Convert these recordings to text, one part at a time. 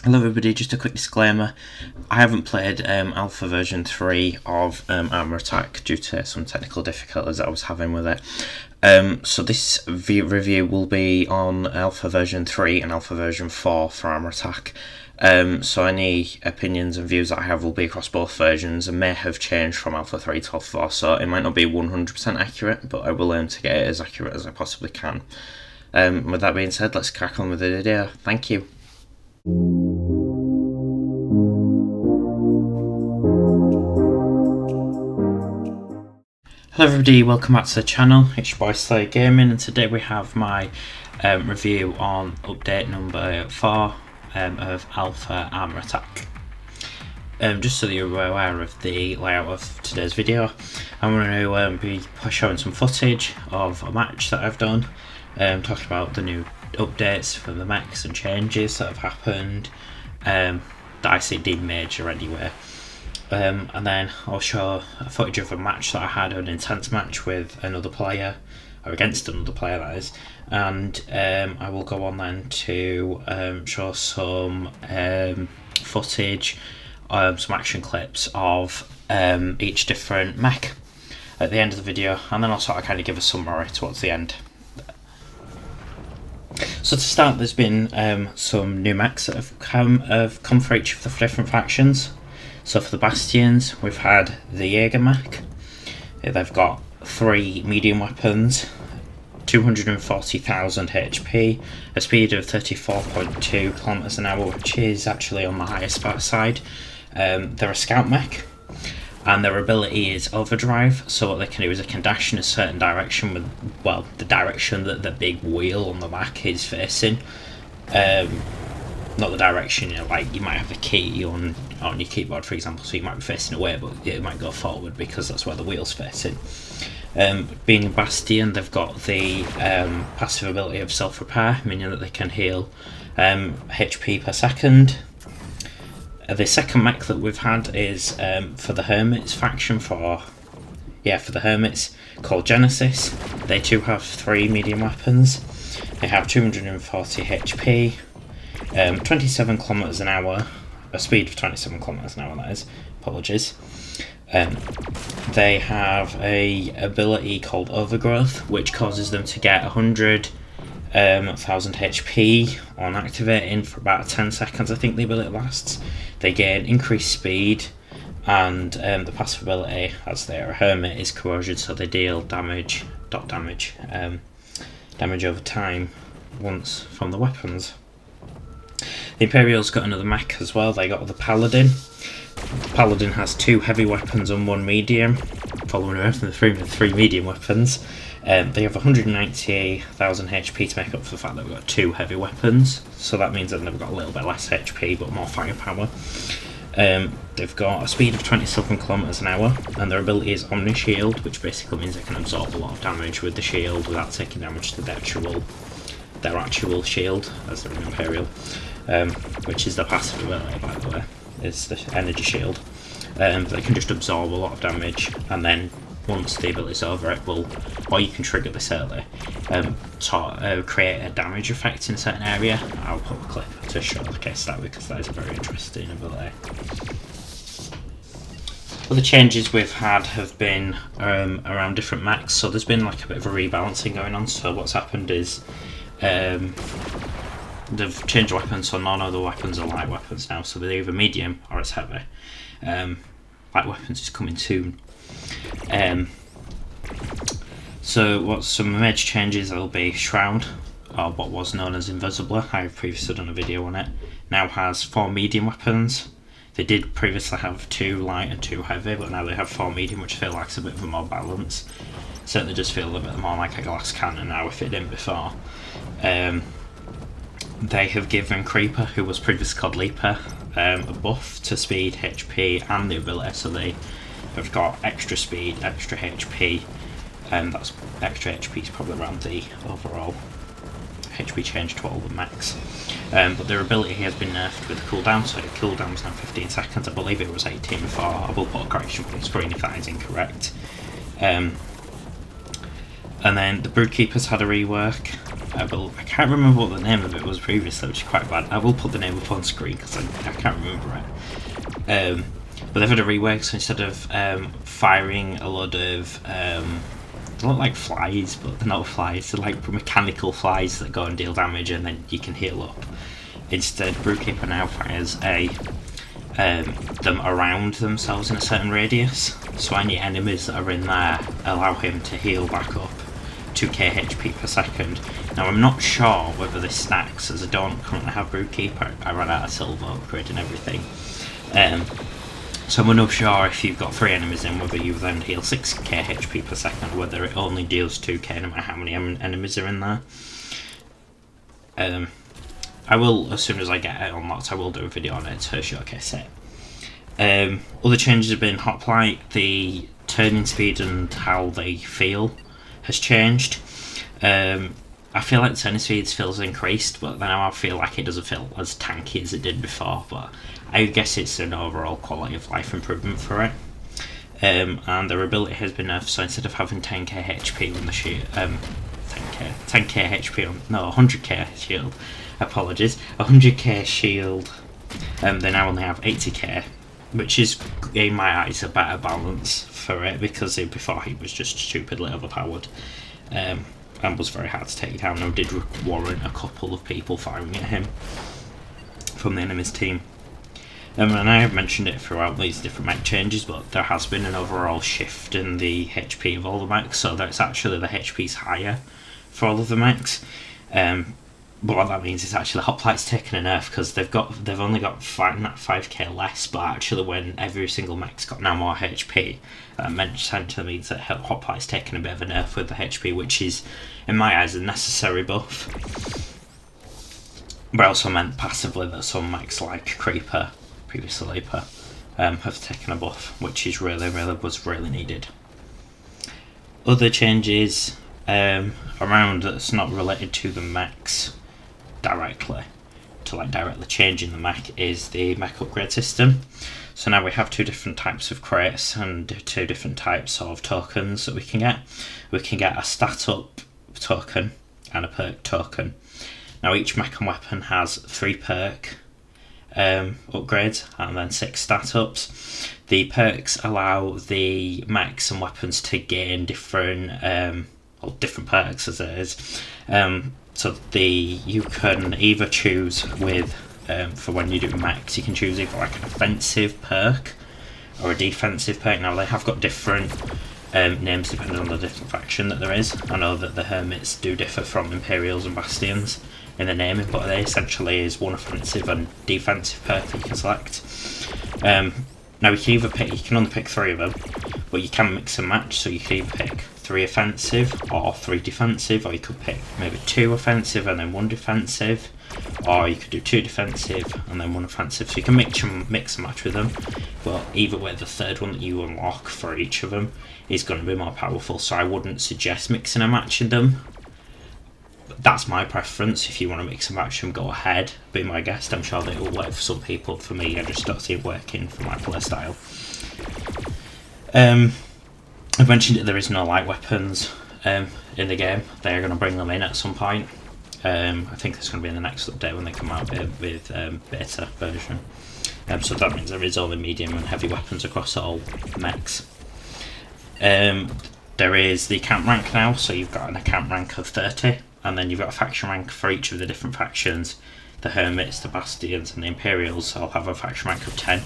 Hello everybody, just a quick disclaimer. I haven't played alpha version 3 of Armour Attack due to some technical difficulties that I was having with it. So this review will be on alpha version 3 and alpha version 4 for Armour Attack. So any opinions and views that I have will be across both versions and may have changed from alpha 3 to alpha 4, so it might not be 100% accurate, but I will aim to get it as accurate as I possibly can. With that being said, let's crack on with the video. Thank you. Hello everybody, welcome back to the channel. It's your boy Slayer Gaming, and today we have my review on update number 4 of Alpha Armour Attack. Just so that you're aware of the layout of today's video, I'm going to be showing some footage of a match that I've done, talking about the new updates for the mechs and changes that have happened, that I see deemed major anyway. And then I'll show a footage of a match that I had, an intense match with another player, or against another player that is, and I will go on then to show some footage, some action clips of each different mech at the end of the video, and then I'll sort of kind of give a summary towards the end. So to start, there's been some new mechs that have come for each of the different factions. So for the Bastions, we've had the Jaeger mech. They've got 3 medium weapons, 240,000 HP, a speed of 34.2 km an hour, which is actually on the highest side. They're a scout mech, and their ability is overdrive. So what they can do is they can dash in a certain direction with, well, the direction that the big wheel on the mech is facing. Not the direction, you know, like you might have the key on your keyboard, for example, so you might be facing away, but it might go forward because that's where the wheel's facing. Being a Bastion, they've got the passive ability of self-repair, meaning that they can heal HP per second. The second mech that we've had is for the Hermits faction, for the Hermits, called Genesis. They too have 3 medium weapons. They have 240 HP, 27 km an hour, a speed of 27 km an hour, that is, apologies. They have a ability called Overgrowth, which causes them to get 100,000 HP on activating for about 10 seconds, I think the ability lasts. They gain increased speed, and the passive ability, as they are a Hermit, is Corrosion, so they deal damage over time once from the weapons. The Imperial's got another mech as well. They got the Paladin. Paladin has 2 heavy weapons and 1 medium, following around from the 3 medium weapons. They have 190,000 HP to make up for the fact that we've got 2 heavy weapons, so that means that they've got a little bit less HP but more firepower. They've got a speed of 27 km an hour, and their ability is Omni Shield, which basically means they can absorb a lot of damage with the shield without taking damage to their actual shield, as they're an Imperial, which is the passive ability, by the way, is the energy shield. They can just absorb a lot of damage, and then once the ability's over, it will, or you can trigger this early, create a damage effect in a certain area. I'll put a clip to showcase that because that is a very interesting ability. Other changes we've had have been around different mechs, so there's been like a bit of a rebalancing going on. So what's happened is they've changed weapons, so none of the weapons are light weapons now, so they're either medium or it's heavy. Light weapons is coming soon. So what's some major changes will be Shroud, or what was known as Invisibler. I've previously done a video on it. Now has 4 medium weapons. They did previously have 2 light and 2 heavy, but now they have 4 medium, which I feel like is a bit of a more balance. Certainly just feel a bit more like a glass cannon now if it didn't before. They have given Creeper, who was previously called Leaper, a buff to speed, HP and the ability, so they have got extra speed, extra HP, and that's extra HP is probably around the overall HP change to all the mechs. But their ability has been nerfed with a cooldown, so cooldown's now 15 seconds, I believe it was 18 before. I will put a correction on the screen if that is incorrect. And then the Broodkeepers had a rework. I can't remember what the name of it was previously, which is quite bad. I will put the name up on screen because I can't remember it. But they've had a rework, so instead of firing a lot of they look like flies, but they're not flies. They're like mechanical flies that go and deal damage, and then you can heal up. Instead, Broodkeeper now fires them around themselves in a certain radius, so any enemies that are in there allow him to heal back up 2k HP per second. Now I'm not sure whether this stacks, as I don't currently have Broodkeeper. I ran out of silver upgrade and everything. So I'm not sure if you've got 3 enemies in, whether you then heal 6k HP per second, whether it only deals 2k no matter how many enemies are in there. I will, as soon as I get it unlocked, I will do a video on it to showcase it. Other changes have been Hoplite, the turning speed and how they feel has changed. I feel like the turning speed feels increased, but now I feel like it doesn't feel as tanky as it did before, but I guess it's an overall quality of life improvement for it. And their ability has been nerfed, so instead of having 10k HP on the shield, 10k HP on, no, 100k shield, apologies, 100k shield, they now only have 80k, which is, in my eyes, a better balance for it, because before he was just stupidly overpowered, and was very hard to take down, and did warrant a couple of people firing at him from the enemy's team. And I have mentioned it throughout these different mech changes, but there has been an overall shift in the HP of all the mechs, so that's actually the HP's higher for all of the mechs. But what that means is actually Hoplite's taken a nerf, because they've only got 5k less, but actually when every single mech's got now more HP, that essentially means that Hoplite's taken a bit of a nerf with the HP, which is, in my eyes, a necessary buff. But also meant passively that some mechs like Creeper, previously Leaper, have taken a buff, which is was really needed. Other changes around that's not related to the mechs directly, directly changing the mech, is the mech upgrade system. So now we have 2 different types of crates and 2 different types of tokens that we can get. We can get a stat up token and a perk token. Now each mech and weapon has 3 perk upgrades and then 6 stat ups. The perks allow the mechs and weapons to gain different perks, as it is. So you can either choose with, for when you do mechs, you can choose either like an offensive perk or a defensive perk. Now they have got different names depending on the different faction that there is. I know that the Hermits do differ from Imperials and Bastions in the naming, but they essentially is one offensive and defensive perk that you can select. Now you can only pick 3 of them, but you can mix and match, so you can either pick 3 offensive or 3 defensive, or you could pick maybe 2 offensive and then 1 defensive, or you could do 2 defensive and then 1 offensive, so you can mix and match with them. But either way, the third one that you unlock for each of them is going to be more powerful, so I wouldn't suggest mixing and matching them. That's my preference. If you want to mix and match them, go ahead, be my guest. I'm sure that it will work for some people. For me, I just don't see it working for my playstyle. I've mentioned that there is no light weapons in the game. They're going to bring them in at some point. I think it's going to be in the next update when they come out with beta version. So that means there is only medium and heavy weapons across all mechs. There is the account rank now, so you've got an account rank of 30, and then you've got a faction rank for each of the different factions. The Hermits, the Bastions and the Imperials all have a faction rank of 10.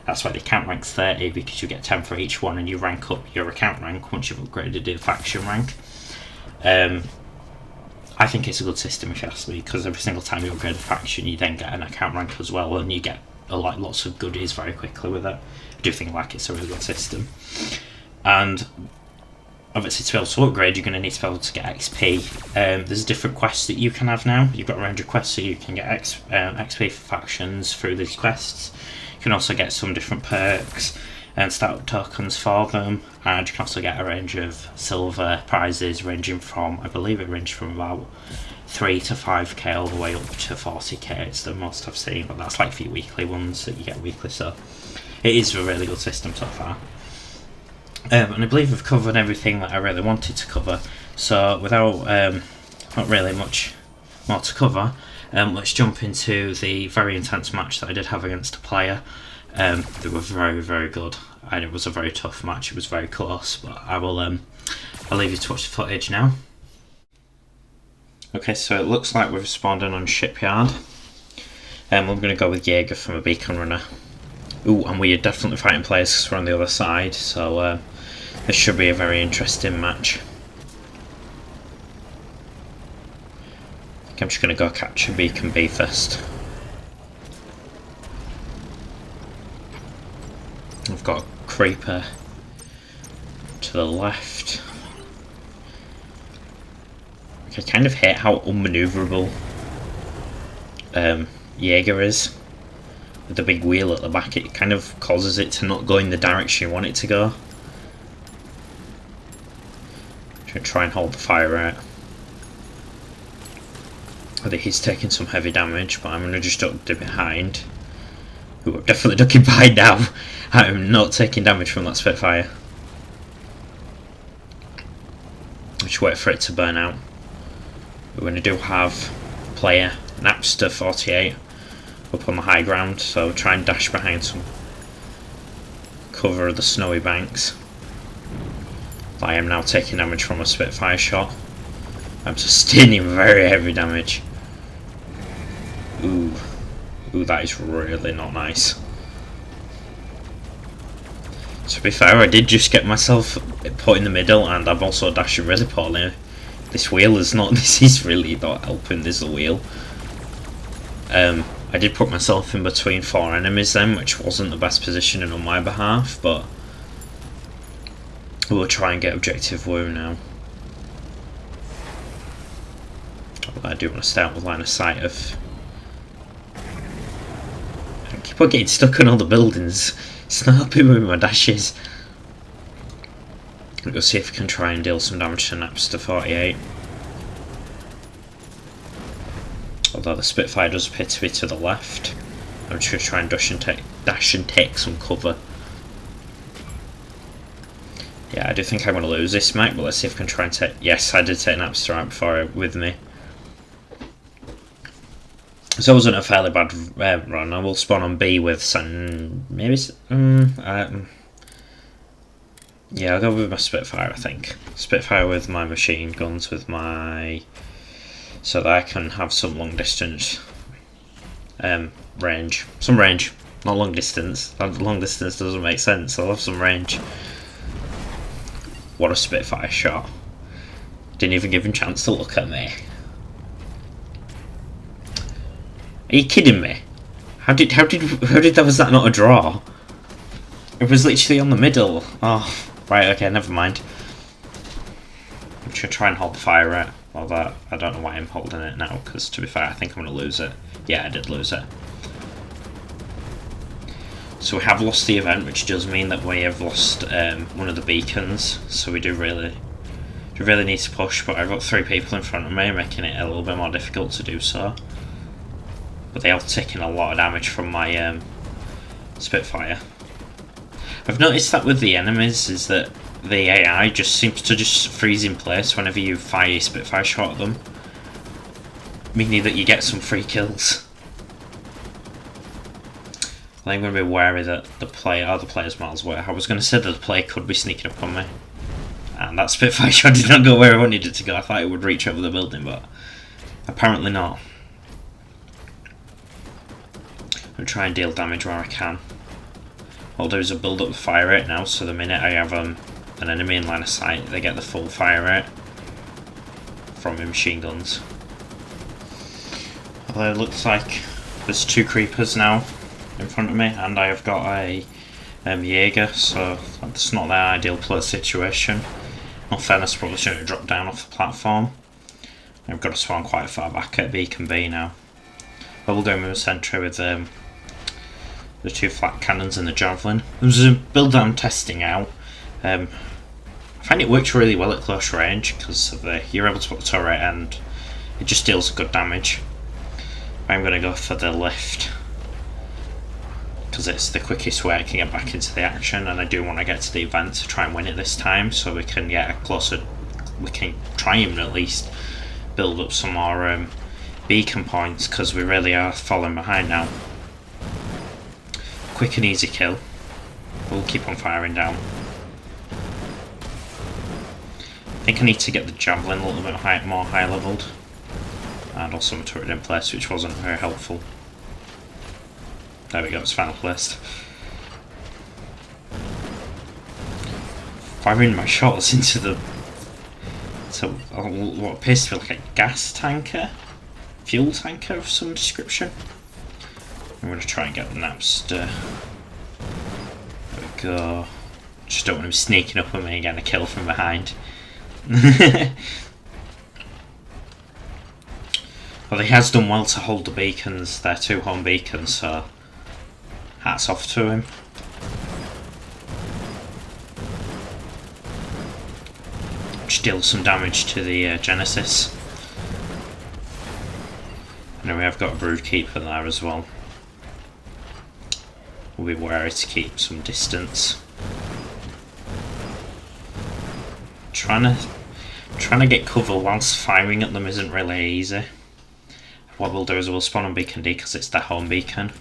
That's why the account rank's 30, because you get 10 for each one, and you rank up your account rank once you've upgraded the faction rank. I think it's a good system, if you ask me, because every single time you upgrade a faction, you then get an account rank as well, and you get lots of goodies very quickly with it. I do think it's a really good system. And obviously, to be able to upgrade, you're going to need to be able to get XP. There's different quests that you can have now. You've got a range of quests, so you can get XP for factions through these quests. You can also get some different perks and start tokens for them, and you can also get a range of silver prizes ranging from, I believe it ranged from about 3 to 5k all the way up to 40k. It's the most I've seen, but that's like for your weekly ones that you get weekly, so it is a really good system so far. And I believe I've covered everything that I really wanted to cover, so without not really much more to cover. Let's jump into the very intense match that I did have against a player. They were very, very good, and it was a very tough match. It was very close, but I'll leave you to watch the footage now. Okay, so it looks like we've spawned in on Shipyard. I'm going to go with Jaeger from a Beacon Runner. Ooh, and we are definitely fighting players because we're on the other side, so this should be a very interesting match. I think I'm just going to go capture Beacon B first. I've got a Creeper to the left. I kind of hate how unmanoeuvrable Jaeger is. With the big wheel at the back, it kind of causes it to not go in the direction you want it to go. I'm going to try and hold the fire out. I think he's taking some heavy damage, but I'm going to just duck behind. Ooh, I'm definitely ducking behind now. I'm not taking damage from that Spitfire. Just wait for it to burn out. We're going to do have player Napster 48 up on the high ground, so try and dash behind some cover of the snowy banks. I am now taking damage from a Spitfire shot. I'm sustaining very heavy damage. Ooh, that is really not nice. To be fair, I did just get myself put in the middle, and I'm also dashing really poorly. This wheel is not. This is really not helping. This wheel. I did put myself in between 4 enemies then, which wasn't the best positioning on my behalf, but we'll try and get objective Woo now. I do want to stay out with line of sight of. I keep on getting stuck on all the buildings. It's not helping me with my dashes. We'll go see if we can try and deal some damage to Napster 48. Although the Spitfire does appear to be to the left. I'm just going to try and dash and take some cover. Yeah, I do think I'm going to lose this mate, but let's see if we can try and take. Yes, I did take Napster right before with me. So it wasn't a fairly bad run. I will spawn on B with some. Maybe. Yeah, I'll go with my Spitfire, I think. Spitfire with my machine guns, with my. So that I can have some long distance range. Some range, not long distance. Long distance doesn't make sense. I'll have some range. What a Spitfire shot. Didn't even give him a chance to look at me. Are you kidding me? How did that, was that not a draw? It was literally on the middle. Oh, right, okay, never mind. I'm just gonna try and hold the fire out. Although I don't know why I'm holding it now, because to be fair, I think I'm gonna lose it. Yeah, I did lose it. So we have lost the event, which does mean that we have lost one of the beacons. So we do really need to push. But I've got 3 people in front of me, making it a little bit more difficult to do so. But they are taking a lot of damage from my Spitfire. I've noticed that with the enemies is that the AI just seems to just freeze in place whenever you fire a Spitfire shot at them, meaning that you get some free kills. I think I'm going to be wary that the player's miles away. I was going to say that the player could be sneaking up on me, and that Spitfire shot did not go where I wanted it to go. I thought it would reach over the building, but apparently not. I'm going to try and deal damage where I can. All I'll do is a build up the fire rate now, so the minute I have an enemy in line of sight, they get the full fire rate from my machine guns. Although it looks like there's 2 creepers now in front of me, and I have got a Jaeger, so that's not the ideal play situation. In all fairness, probably should have dropped down off the platform. I've got to spawn quite far back at Beacon B now. I will go with a sentry with the 2 flat cannons and the javelin. There's a build that I'm testing out. I find it works really well at close range because you're able to put the turret and it just deals good damage. I'm going to go for the lift because it's the quickest way I can get back into the action, and I do want to get to the event to try and win it this time so we can get a closer. We can try and at least build up some more beacon points, because we really are falling behind now. Quick and easy kill. We'll keep on firing down. I think I need to get the javelin a little bit more high leveled. And also my turret in place, which wasn't very helpful. There we go, it's final placed. Firing my shots into the... So, what appears to be like a gas tanker? Fuel tanker of some description. I'm going to try and get the Napster. There we go. Just don't want him sneaking up on me and getting a kill from behind. Well, he has done well to hold the beacons. They're 2 home beacons, so hats off to him. Which deals some damage to the Genesis. And we have got a Broodkeeper there as well. We'll be wary to keep some distance. Trying to get cover whilst firing at them isn't really easy. What we'll do is we'll spawn on Beacon D because it's their home beacon.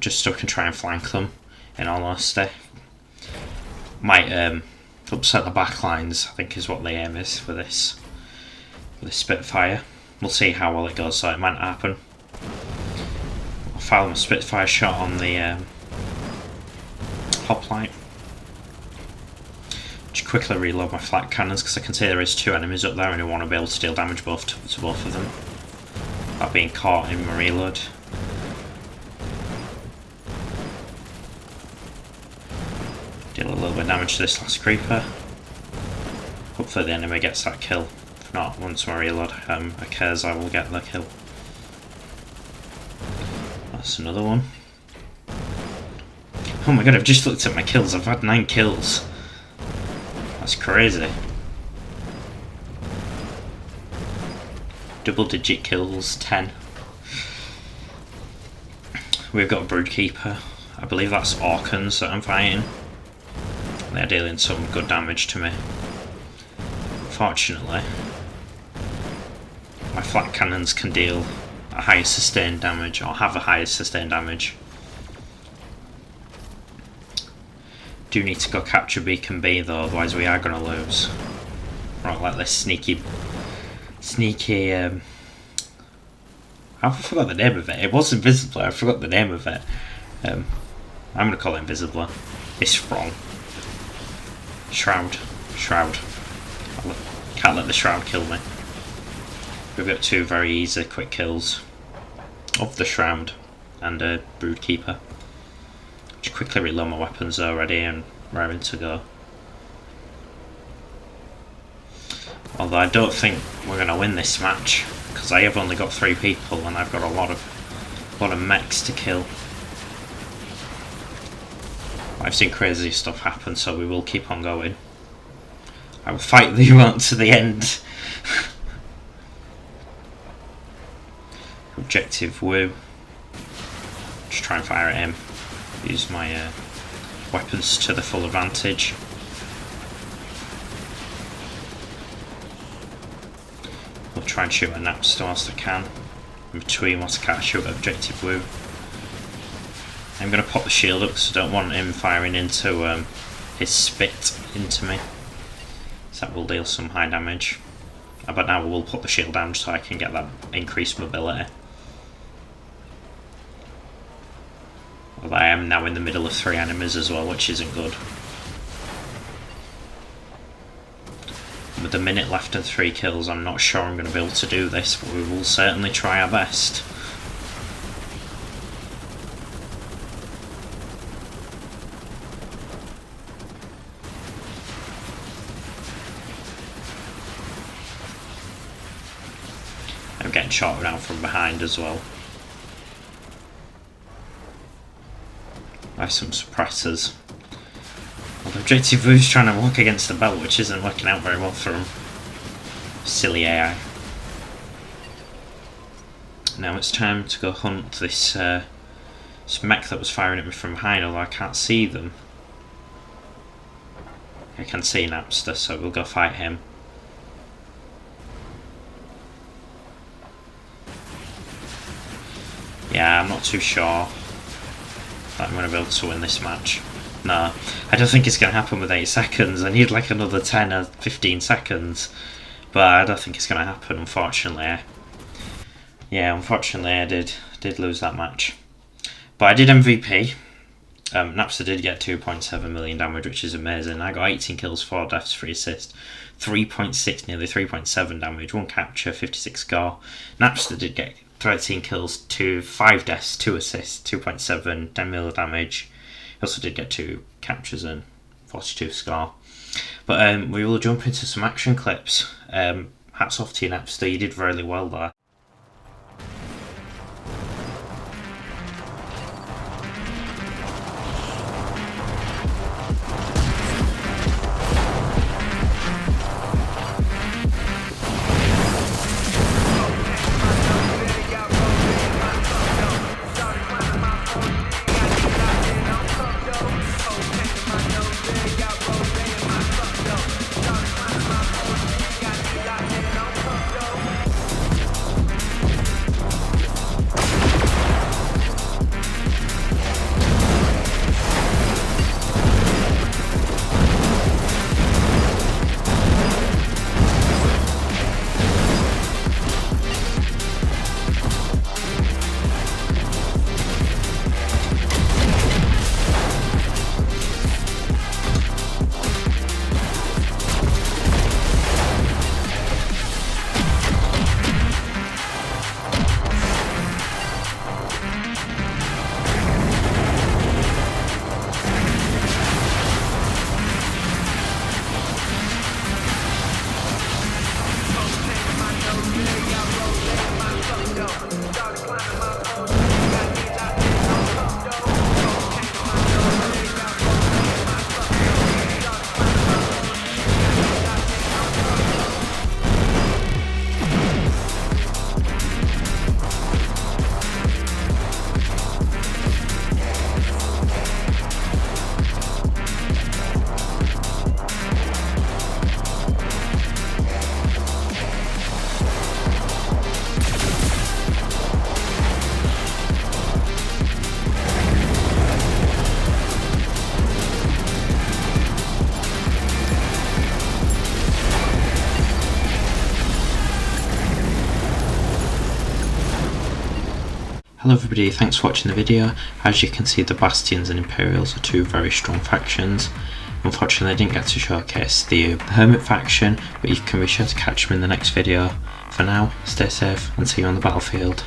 Just so we can try and flank them, in all honesty. Might upset the backlines, I think is what the aim is for this Spitfire. We'll see how well it goes, so it might happen. I'll fire my Spitfire shot on the hoplite. Just quickly reload my flak cannons because I can see there is 2 enemies up there and I want to be able to deal damage to both of them. Without being caught in my reload. Deal a little bit of damage to this last creeper. Hopefully the enemy gets that kill. If not, once my reload occurs, I will get the kill. That's another one. Oh my god, I've just looked at my kills. I've had 9 kills. That's crazy. Double digit kills, 10. We've got a Broodkeeper. I believe that's Orkans that I'm fighting. They're dealing some good damage to me. Fortunately, my flak cannons can deal a higher sustained damage, or have a higher sustained damage. Do need to go capture Beacon B though, otherwise we are going to lose. Right, like this sneaky... I forgot the name of it. It was Invisibler, I forgot the name of it. I'm going to call it Invisibler. It's wrong. Shroud. Can't let the Shroud kill me. We've got 2 very easy quick kills of the Shroud and a Broodkeeper. Just quickly reload my weapons already and raring to go. Although I don't think we're going to win this match because I have only got 3 people and I've got a lot of mechs to kill. I've seen crazy stuff happen, so we will keep on going. I will fight you out to the end. Objective Woo. Just try and fire at him. Use my weapons to the full advantage. We'll try and shoot a Napster whilst I can. In between, whilst I can't shoot at Objective Woo. I'm going to pop the shield up because I don't want him firing into his spit into me. So that will deal some high damage. But now we'll put the shield down so I can get that increased mobility. Although I am now in the middle of 3 enemies as well, which isn't good. With a minute left and 3 kills, I'm not sure I'm going to be able to do this, but we will certainly try our best. I'm getting shot around from behind as well. By some suppressors. Well, the Objective Woo's trying to walk against the belt, which isn't working out very well for him. Silly AI. Now it's time to go hunt this mech that was firing at me from behind, although I can't see them. I can see Napster, so we'll go fight him. Yeah, I'm not too sure that I'm going to be able to win this match. No, I don't think it's going to happen with 8 seconds. I need like another 10 or 15 seconds. But I don't think it's going to happen, unfortunately. Yeah, unfortunately I did lose that match. But I did MVP. Napster did get 2.7 million damage, which is amazing. I got 18 kills, 4 deaths, 3 assists, 3.6, nearly 3.7 damage, 1 capture, 56 score. Napster did get 13 kills, 5 deaths, 2 assists, 2.7, 10 mil damage. He also did get 2 captures and 42 score. But we will jump into some action clips. Hats off to you, Napster, you did really well there. Hello everybody, thanks for watching the video. As you can see, the Bastions and Imperials are 2 very strong factions. Unfortunately I didn't get to showcase the Hermit faction, but you can be sure to catch them in the next video. For now, stay safe and see you on the battlefield.